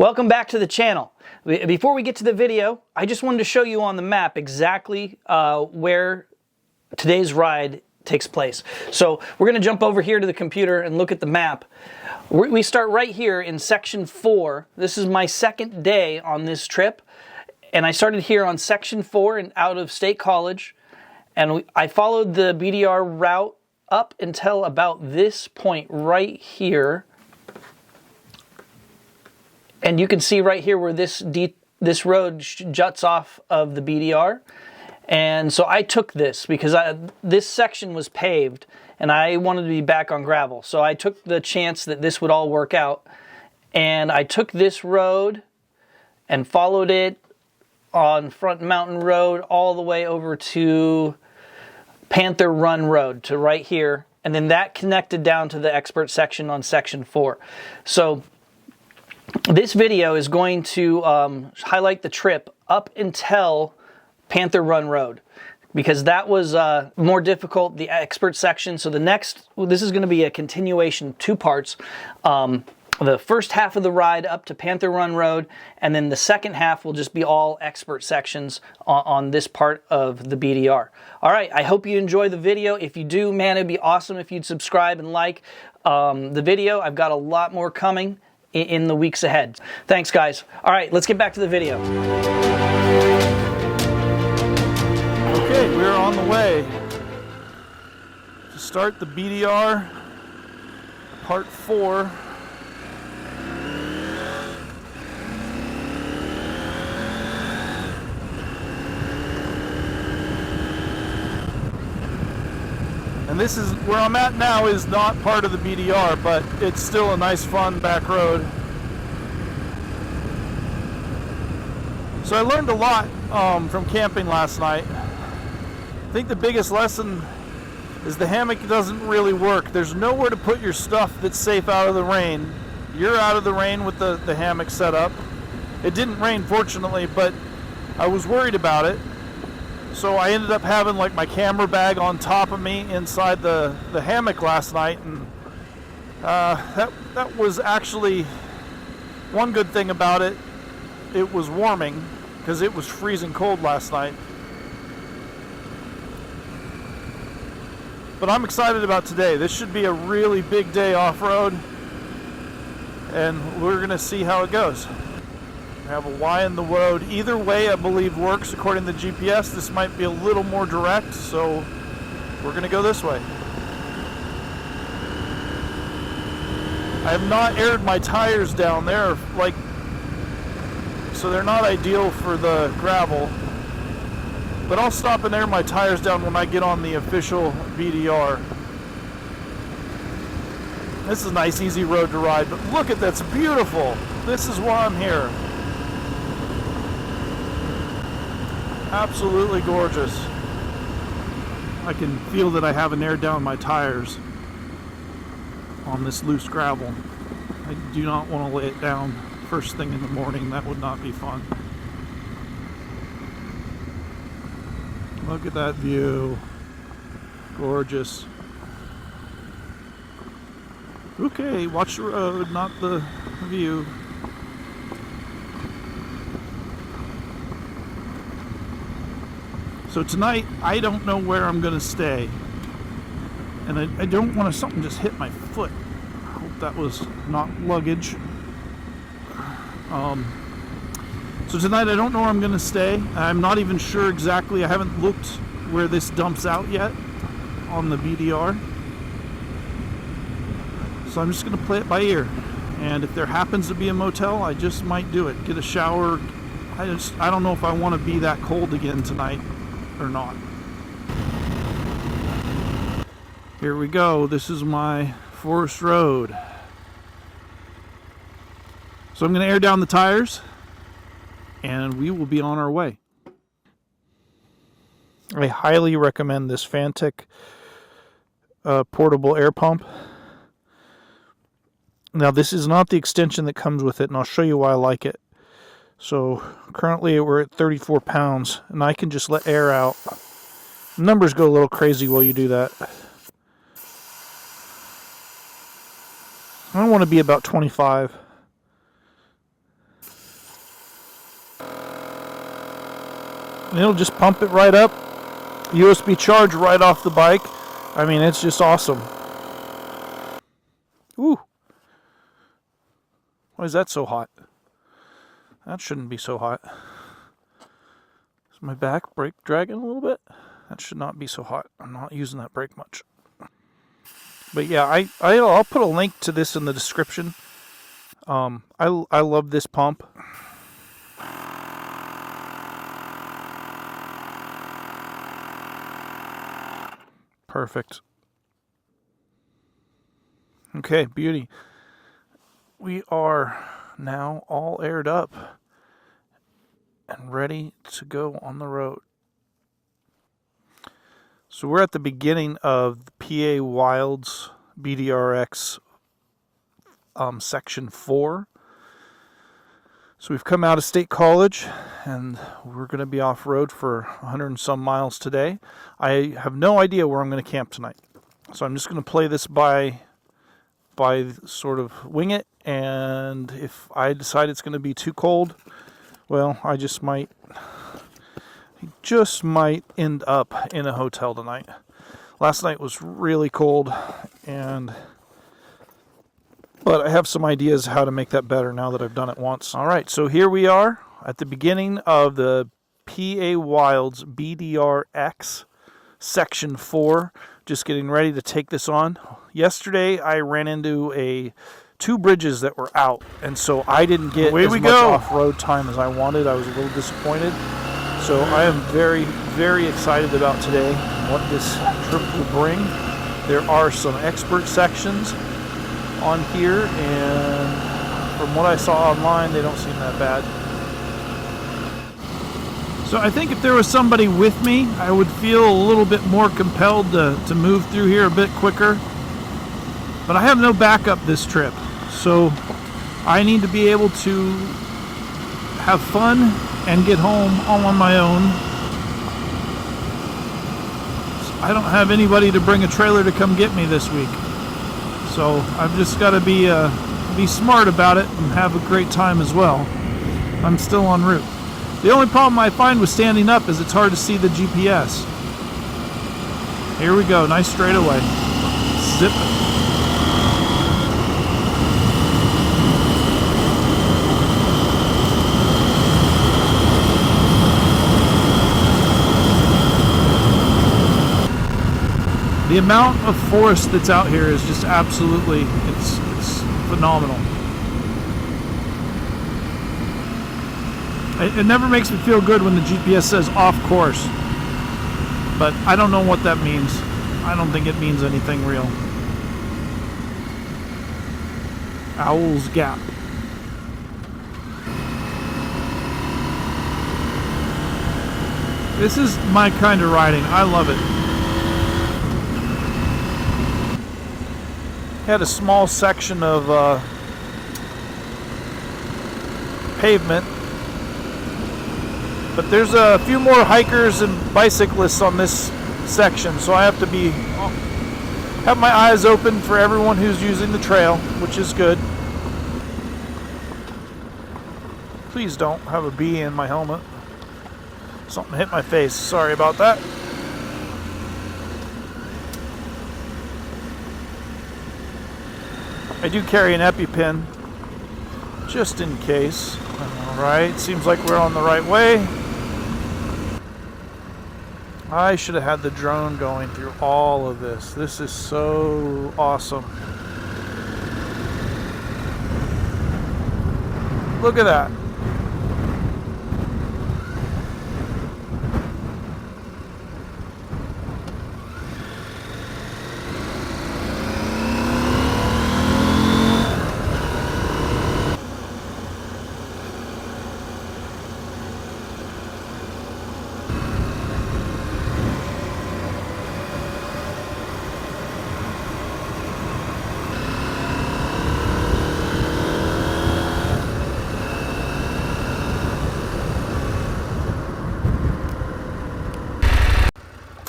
Welcome back to the channel. Before we get to the video, I just wanted to show you on the map exactly where today's ride takes place. So we're going to jump over here to the computer and look at the map. We start right here in section 4. This is my second day on this trip, and I started here on section 4 and out of State College, and I followed the BDR route up until about this point right here. And you can see right here where this road juts off of the BDR. And so I took this because this section was paved and I wanted to be back on gravel. So I took the chance that this would all work out. And I took this road and followed it on Front Mountain Road all the way over to Panther Run Road to right here. And then that connected down to the expert section on section 4. So this video is going to highlight the trip up until Panther Run Road, because that was more difficult, the expert section. So this is going to be a continuation, 2 parts. The first half of the ride up to Panther Run Road, and then the second half will just be all expert sections on this part of the BDR. All right, I hope you enjoy the video. If you do, man, it'd be awesome if you'd subscribe and like the video. I've got a lot more coming in the weeks ahead. Thanks, guys. All right, let's get back to the video. Okay, we're on the way to start the BDR part 4. And this is where I'm at now, is not part of the BDR, but it's still a nice, fun back road. So I learned a lot from camping last night. I think the biggest lesson is the hammock doesn't really work. There's nowhere to put your stuff that's safe out of the rain. You're out of the rain with the hammock set up. It didn't rain, fortunately, but I was worried about it. So I ended up having like my camera bag on top of me inside the hammock last night, and that was actually one good thing about it. It was warming because it was freezing cold last night. But I'm excited about today. This should be a really big day off-road, and we're gonna see how it goes. We have a Y in the road. Either way, I believe, works according to the GPS. This might be a little more direct, so we're gonna go this way. I have not aired my tires down there, so they're not ideal for the gravel. But I'll stop and air my tires down when I get on the official BDR. This is a nice, easy road to ride, but look at that's beautiful. This is why I'm here. Absolutely gorgeous. I can feel that I haven't aired down my tires on this loose gravel. I do not want to lay it down first thing in the morning. That would not be fun. Look at that view. Gorgeous. Okay, watch the road, not the view. So tonight, I don't know where I'm going to stay. And I don't want something just hit my foot. I hope that was not luggage. So tonight, I don't know where I'm going to stay. I'm not even sure exactly. I haven't looked where this dumps out yet on the BDR. So I'm just going to play it by ear. And if there happens to be a motel, I just might do it. Get a shower. I don't know if I want to be that cold again tonight or not. Here we go. This is my forest road. So I'm going to air down the tires and we will be on our way. I highly recommend this Fantic portable air pump. Now this is not the extension that comes with it, and I'll show you why I like it. So currently we're at 34 pounds, and I can just let air out. Numbers go a little crazy while you do that. I want to be about 25. And it'll just pump it right up. USB charge right off the bike. I mean, it's just awesome. Ooh. Why is that so hot? That shouldn't be so hot. Is my back brake dragging a little bit? That should not be so hot. I'm not using that brake much. But yeah, I'll put a link to this in the description. I love this pump. Perfect. Okay, beauty. We are now all aired up and ready to go on the road. So we're at the beginning of the PA Wilds BDR X section 4. So we've come out of State College and we're going to be off road for 100 and some miles today. I have no idea where I'm going to camp tonight. So I'm just going to play this by sort of wing it, and if I decide it's going to be too cold, well, I just might end up in a hotel tonight. Last night was really cold, but I have some ideas how to make that better now that I've done it once. All right, so here we are at the beginning of the PA Wilds BDR X section 4. Just getting ready to take this on. Yesterday I ran into two bridges that were out, and so I didn't get as much off-road time as I wanted. I was a little disappointed. So I am very, very excited about today, what this trip will bring. There are some expert sections on here, and from what I saw online, they don't seem that bad. So I think if there was somebody with me, I would feel a little bit more compelled to move through here a bit quicker. But I have no backup this trip, so I need to be able to have fun and get home all on my own. I don't have anybody to bring a trailer to come get me this week. So I've just got to be smart about it and have a great time as well. I'm still en route. The only problem I find with standing up is it's hard to see the GPS. Here we go, nice straightaway. Zip it. The amount of forest that's out here is just absolutely, it's phenomenal. It never makes me feel good when the GPS says off course, but I don't know what that means. I don't think it means anything real. Owl's Gap. This is my kind of riding. I love it. Had a small section of pavement, but there's a few more hikers and bicyclists on this section, so I have to have my eyes open for everyone who's using the trail, which is good. Please don't have a bee in my helmet. Something hit my face. Sorry about that. I do carry an EpiPen, just in case. Alright, seems like we're on the right way. I should have had the drone going through all of this. This is so awesome. Look at that.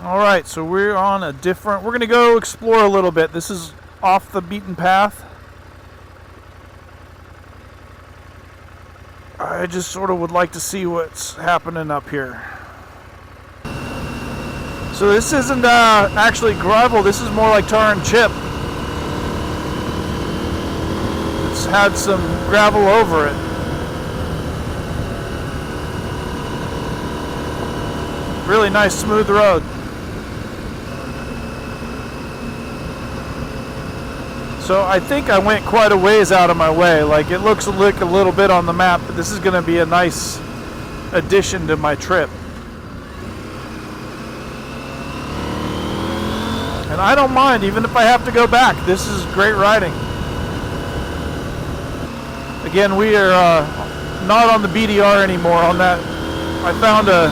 Alright, so we're going to go explore a little bit. This is off the beaten path. I just sort of would like to see what's happening up here. So this isn't actually gravel, this is more like tar and chip. It's had some gravel over it. Really nice smooth road. So I think I went quite a ways out of my way. Like, it looks like a little bit on the map, but this is going to be a nice addition to my trip. And I don't mind, even if I have to go back. This is great riding. Again, we are not on the BDR anymore. On that, I found a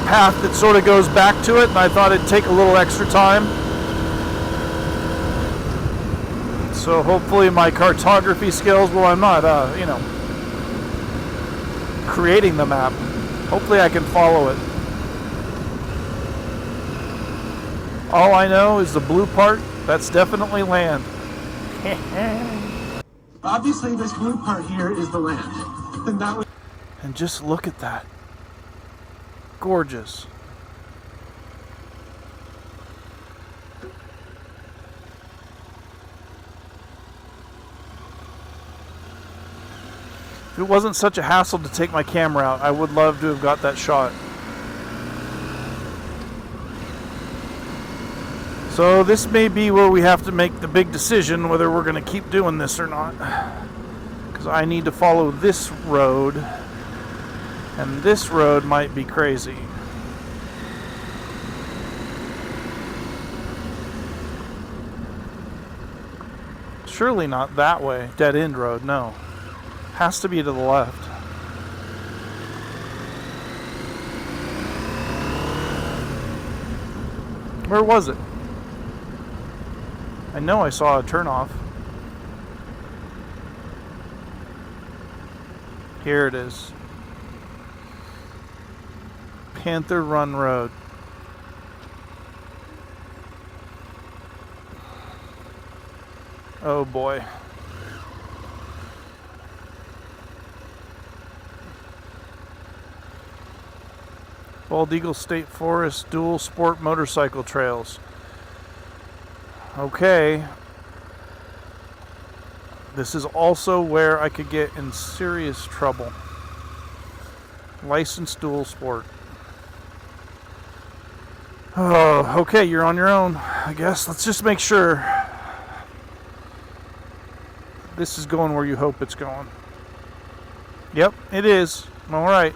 path that sort of goes back to it, and I thought it'd take a little extra time. So hopefully my cartography skills, well, I'm not, creating the map. Hopefully I can follow it. All I know is the blue part, that's definitely land. Obviously this blue part here is the land. And just look at that. Gorgeous. If it wasn't such a hassle to take my camera out, I would love to have got that shot. So this may be where we have to make the big decision whether we're going to keep doing this or not. Because I need to follow this road, and this road might be crazy. Surely not that way. Dead end road, no. Has to be to the left. Where was it? I know I saw a turnoff. Here it is. Panther Run Road. Oh boy. Bald Eagle State Forest dual sport motorcycle trails. Okay. This is also where I could get in serious trouble. Licensed dual sport. Oh, okay, you're on your own, I guess. Let's just make sure this is going where you hope it's going. Yep, it is. All right.